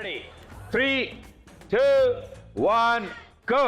Ready 3, 2, 1 go.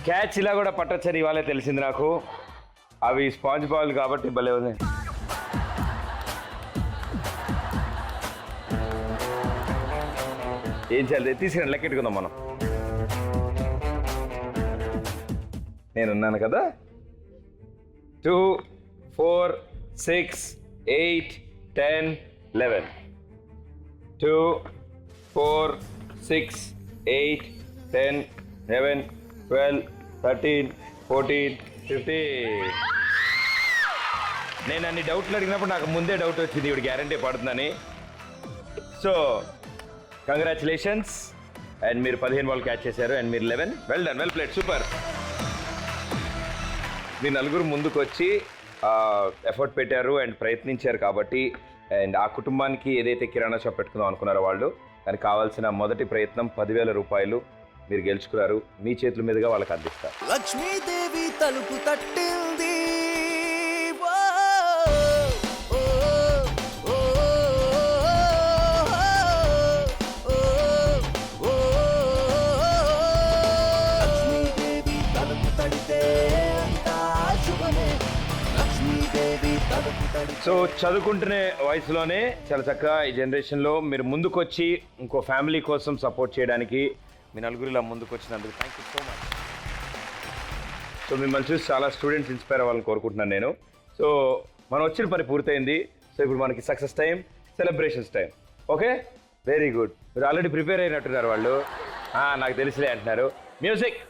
Catch ఇలా కూడా పట్టొచ్చని ఇవాళే తెలిసింది నాకు. అవి స్పాంజ్ బాల్ కాబట్టి భలే ఉంది. ఏం చేయాలి తీసుకురండి, లెక్కెట్టుకుందాం మనం. నేనున్నాను కదా. 2, 4, 6, 8, 10, 11. 2, 4, 6, 8, 10, 11, 12, 13, 14, 15. నేను అన్ని డౌట్లు అడిగినప్పుడు నాకు ముందే డౌట్ వచ్చింది ఇవి గ్యారంటీ పడుతుందని. So congratulations. అండ్ మీరు 15 బాల్ క్యాచ్ చేశారు అండ్ మీరు 11. Well done, well played, super. మీ నలుగురు ముందుకు వచ్చి ఎఫర్ట్ పెట్టారు అండ్ ప్రయత్నించారు కాబట్టి అండ్ ఆ కుటుంబానికి ఏదైతే కిరాణా షాప్ పెట్టుకుందాం అనుకున్నారో వాళ్ళు దానికి కావాల్సిన మొదటి ప్రయత్నం 10,000 రూపాయలు మీరు గెలుచుకున్నారు. మీ చేతుల మీదుగా వాళ్ళకి అందిస్తారు. లక్ష్మీదేవి తలుపు తట్టింది. సో చదువుకుంటునే వయసులోనే చాలా చక్కగా ఈ జనరేషన్లో మీరు ముందుకొచ్చి ఇంకో ఫ్యామిలీ కోసం సపోర్ట్ చేయడానికి మీ నలుగురిలా ముందుకు వచ్చినందుకు thank you so much. So మిమ్మల్ని చూసి చాలా స్టూడెంట్స్ ఇన్స్పైర్ అవ్వాలని కోరుకుంటున్నాను నేను. సో మనం వచ్చిన పని పూర్తయింది. సో ఇప్పుడు మనకి success time, celebrations time. Okay, very good. మీరు ఆల్రెడీ ప్రిపేర్ అయినట్టున్నారు వాళ్ళు. నాకు తెలిసిలే అంటున్నారు. మ్యూజిక్.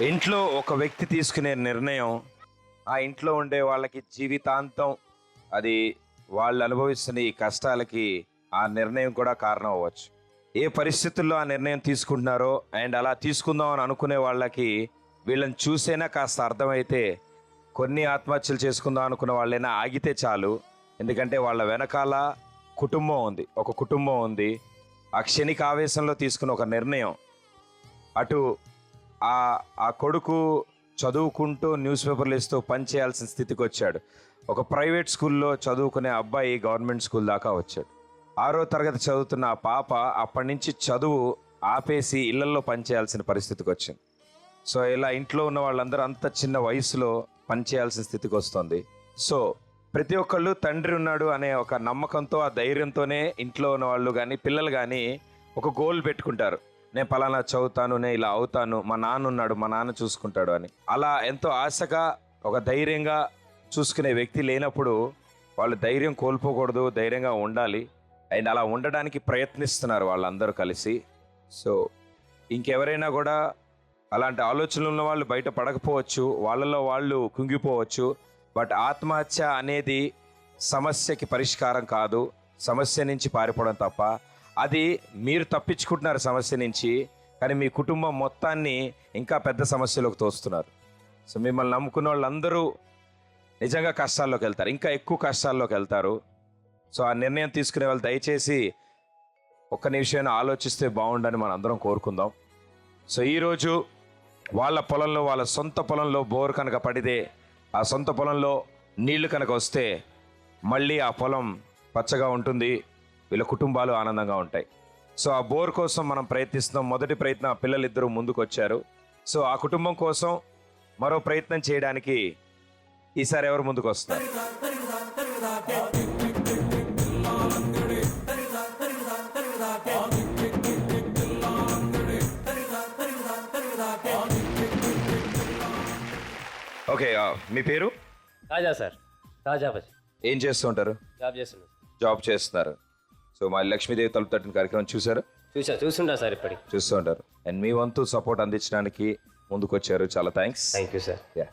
ఇంట్లో ఒక వ్యక్తి తీసుకునే నిర్ణయం ఆ ఇంట్లో ఉండే వాళ్ళకి జీవితాంతం, అది వాళ్ళు అనుభవిస్తున్న ఈ కష్టాలకి ఆ నిర్ణయం కూడా కారణం అవ్వచ్చు. ఏ పరిస్థితుల్లో ఆ నిర్ణయం తీసుకుంటున్నారో అండ్ అలా తీసుకుందాం అని అనుకునే వాళ్ళకి వీళ్ళని చూసైనా కాస్త అర్థమైతే కొన్ని ఆత్మహత్యలు చేసుకుందాం అనుకున్న వాళ్ళైనా ఆగితే చాలు. ఎందుకంటే వాళ్ళ వెనకాల కుటుంబం ఉంది, ఒక కుటుంబం ఉంది. ఆ క్షణిక ఆవేశంలో తీసుకున్న ఒక నిర్ణయం. అటు ఆ కొడుకు చదువుకుంటూ న్యూస్ పేపర్లు ఇస్తూ పని చేయాల్సిన స్థితికి వచ్చాడు. ఒక ప్రైవేట్ స్కూల్లో చదువుకునే అబ్బాయి గవర్నమెంట్ స్కూల్ దాకా వచ్చాడు. 6వ తరగతి చదువుతున్న ఆ పాప అప్పటి నుంచి చదువు ఆపేసి ఇళ్లల్లో పనిచేయాల్సిన పరిస్థితికి వచ్చింది. సో ఇలా ఇంట్లో ఉన్న వాళ్ళందరూ అంత చిన్న వయసులో పనిచేయాల్సిన స్థితికి వస్తుంది. సో ప్రతి ఒక్కళ్ళు తండ్రి ఉన్నాడు అనే ఒక నమ్మకంతో, ఆ ధైర్యంతోనే ఇంట్లో ఉన్న వాళ్ళు కానీ పిల్లలు కానీ ఒక గోల్ పెట్టుకుంటారు. నేను పలానా చదువుతాను, నేను ఇలా అవుతాను, మా నాన్న ఉన్నాడు, మా నాన్న చూసుకుంటాడు అని. అలా ఎంతో ఆశగా ఒక ధైర్యంగా చూసుకునే వ్యక్తి లేనప్పుడు వాళ్ళు ధైర్యం కోల్పోకూడదు, ధైర్యంగా ఉండాలి. అండ్ అలా ఉండడానికి ప్రయత్నిస్తున్నారు వాళ్ళందరూ కలిసి. సో ఇంకెవరైనా కూడా అలాంటి ఆలోచనలు ఉన్న వాళ్ళు బయట పడకపోవచ్చు, వాళ్ళలో వాళ్ళు కుంగిపోవచ్చు. బట్ ఆత్మహత్య అనేది సమస్యకి పరిష్కారం కాదు, సమస్య నుంచి పారిపోవడం తప్ప. అది మీరు తప్పించుకుంటున్నారు సమస్య నుంచి, కానీ మీ కుటుంబం మొత్తాన్ని ఇంకా పెద్ద సమస్యలోకి తోస్తున్నారు. సో మిమ్మల్ని నమ్ముకున్న వాళ్ళందరూ నిజంగా కష్టాల్లోకి వెళ్తారు, ఇంకా ఎక్కువ కష్టాల్లోకి వెళ్తారు. సో ఆ నిర్ణయం తీసుకునే వాళ్ళు దయచేసి ఒక్క నిమిషాన్ని ఆలోచిస్తే బాగుండని మనం అందరం కోరుకుందాం. సో ఈరోజు వాళ్ళ పొలంలో, వాళ్ళ సొంత పొలంలో బోర్ కనుక పడితే, ఆ సొంత పొలంలో నీళ్లు కనుక వస్తే మళ్ళీ ఆ పొలం పచ్చగా ఉంటుంది, వీళ్ళ కుటుంబాలు ఆనందంగా ఉంటాయి. సో ఆ బోర్ కోసం మనం ప్రయత్నిస్తున్నాం. మొదటి ప్రయత్నం పిల్లలిద్దరూ ముందుకు వచ్చారు. సో ఆ కుటుంబం కోసం మరో ప్రయత్నం చేయడానికి ఈసారి ఎవరు ముందుకు వస్తారు? ఓకే, మీ పేరు? తాజా సార్, తాజా బస్ ఏం చేస్తూ ఉంటారు? జాబ్ చేస్తున్నాను. జాబ్ చేస్తున్నారు. సో మా లక్ష్మీదేవి తలుపు తట్టిన కార్యక్రమం చూసారు? చూస్తుంటా సార్, ఇప్పటికి చూస్తూ ఉంటారు. అండ్ మీ వంతు సపోర్ట్ అందించడానికి ముందుకు వచ్చారు, చాలా thanks. Thank you sir. Yeah,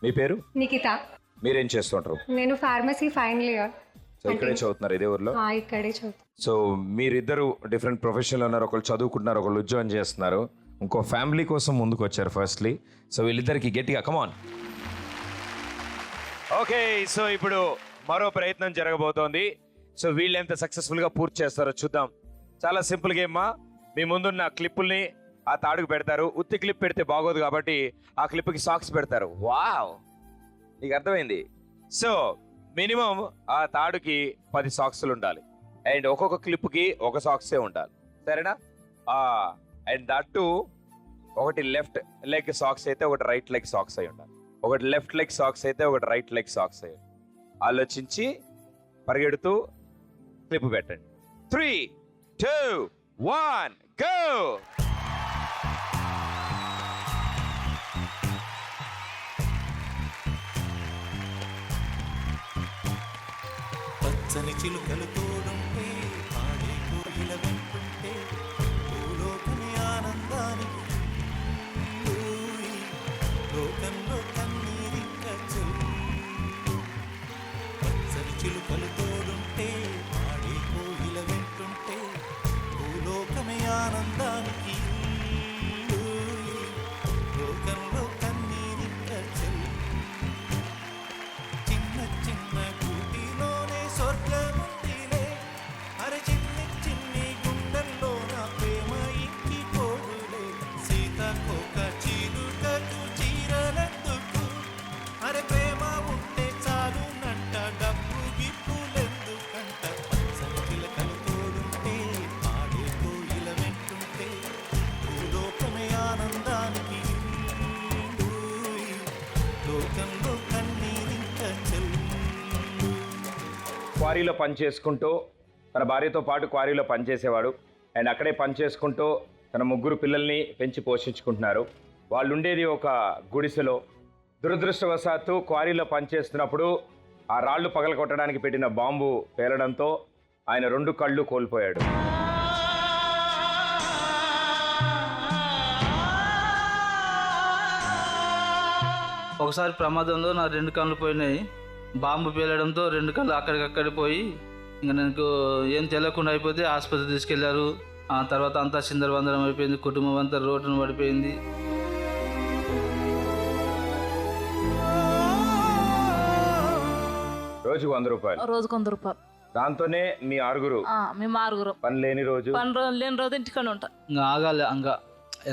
మీ పేరు? నిఖిత. మీరేం చేస్తుంటారు? నేను ఫార్మసీ ఫైనల్ ఇయర్. సో ఇక్కడే చదువుతున్నారు, ఇదే ఊర్లో? ఇక్కడే చదువు. సో మీరిద్దరు డిఫరెంట్ ప్రొఫెషన్లో ఉన్నారు, ఒకళ్ళు చదువుకుంటున్నారు, ఒకళ్ళు ఉద్యోగం చేస్తున్నారు, ఇంకో ఫ్యామిలీ కోసం ముందుకు వచ్చారు ఫస్ట్లీ. సో వీళ్ళిద్దరికి గట్టిగా కమాన్. ఓకే, సో ఇప్పుడు మరో ప్రయత్నం జరగబోతోంది. సో వీళ్ళు ఎంత సక్సెస్ఫుల్గా పూర్తి చేస్తారో చూద్దాం. చాలా సింపుల్ గేమ్. మీ ముందున్న క్లిప్పుల్ని ఆ తాడుకు పెడతారు. ఉత్తి క్లిప్ పెడితే బాగోదు కాబట్టి ఆ క్లిప్కి సాక్స్ పెడతారు. వావ్, నీకు అర్థమైంది. సో మినిమం ఆ తాడుకి 10 సాక్స్లు ఉండాలి. అండ్ ఒక్కొక్క క్లిప్కి ఒక సాక్సే ఉండాలి, సరేనా? అండ్ దట్టు ఒకటి లెఫ్ట్ లెగ్ సాక్స్ అయితే ఒకటి రైట్ లెగ్ సాక్స్ అయి ఉండాలి. ఒకటి లెఫ్ట్ లెగ్ సాక్స్ అయితే ఒకటి రైట్ లెగ్ సాక్స్ అయ్యి. ఆలోచించి పరిగెడుతూ క్లిప్ పెట్టండి. 3, 2, 1 గో. పచ్చని చిలుకలు తోడుంటే, పాడే కోయిల వెంటుంటే, భూలోకమే ఆనందానికి ఊయి, లోకంలో కన్నీరింక చెల్లు. పచ్చని చిలుకలు తోడుంటే, పాడే కోయిల వెంటుంటే, భూలోకమే ఆనందానికి ఊయి, లోకంలో కన్నీరింక చెల్లు. చిన్న చిన్న గూటిలోనే స్వర్గముందిలే, అరే చిన్ని చిన్ని గుండెల్లో నా ప్రేమ ఇంకి పోదులే. సీతకొక చిలుకకు చీరలెందుకు, అరే ప్రేమ ఉంటే చాలు నంట, డబ్బు గిప్పులెందుకంట. పచ్చని చిలకలు తోడుంటే, పాడే కోయిల వెంటుంటే, భూలోకమే ఆనందానికి ఊయి, లోకంలో కన్నీరింక చెల్లు. క్వారీలో పని చేసుకుంటూ తన భార్యతో పాటు క్వారీలో పనిచేసేవాడు. అండ్ అక్కడే పని చేసుకుంటూ తన 3 పిల్లల్ని పెంచి పోషించుకుంటున్నారు. వాళ్ళు ఉండేది ఒక గుడిసెలో. దురదృష్టవశాత్తు క్వారీలో పనిచేస్తున్నప్పుడు ఆ రాళ్లు పగలగొట్టడానికి పెట్టిన బాంబు పేలడంతో ఆయన 2 కళ్ళు కోల్పోయాడు. ఒకసారి ప్రమాదంలో నా 2 కళ్ళు పోయినాయి. బాంబు పేలడంతో 2 కళ్ళు అక్కడికక్కడ పోయి ఇంకా నాకు ఏం తెలియకుండా అయిపోతే ఆసుపత్రి తీసుకెళ్లారు. ఆ తర్వాత అంతా చిందరవందరం అయిపోయింది, కుటుంబం అంతా రోడ్డును పడిపోయింది. రోజుకు 100 రూపాయలు. రోజుకు 100 రూపాయలు. దాంతోనే మీ 6 మేము 6 పని లేని రోజు, పని రోజులు లేని రోజు ఇంటికాడ ఉంటాం. ఇంకా ఆగాలి, ఇంకా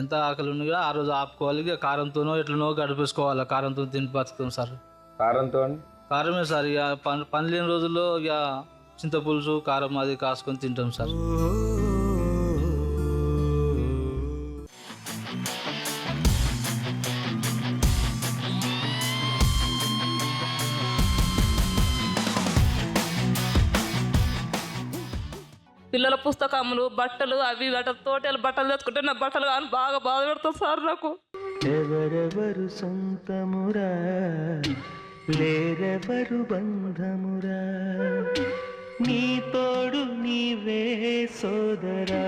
ఎంత ఆకలి ఉన్నగా ఆ రోజు ఆపుకోవాలి. ఇక కారంతోనో ఎట్లనో గడిపేసుకోవాలి. కారంతో తిని బతుకుతాం సార్. కారంతో? కారమే సార్. ఇక పని లేని రోజుల్లో ఇక చింతపులుసు కారం అది కాసుకొని తింటాం సార్. పిల్లల పుస్తకములు, బట్టలు, అవి తోటలు బట్టలు తెచ్చుకుంటే నా బట్టలు కానీ బాగా బాధ పెడతారు సార్ నాకు. ఎవరెవరు సొంతమురా, లేరెవరు బంధమురా, నీ తోడు నీవే సోదరా,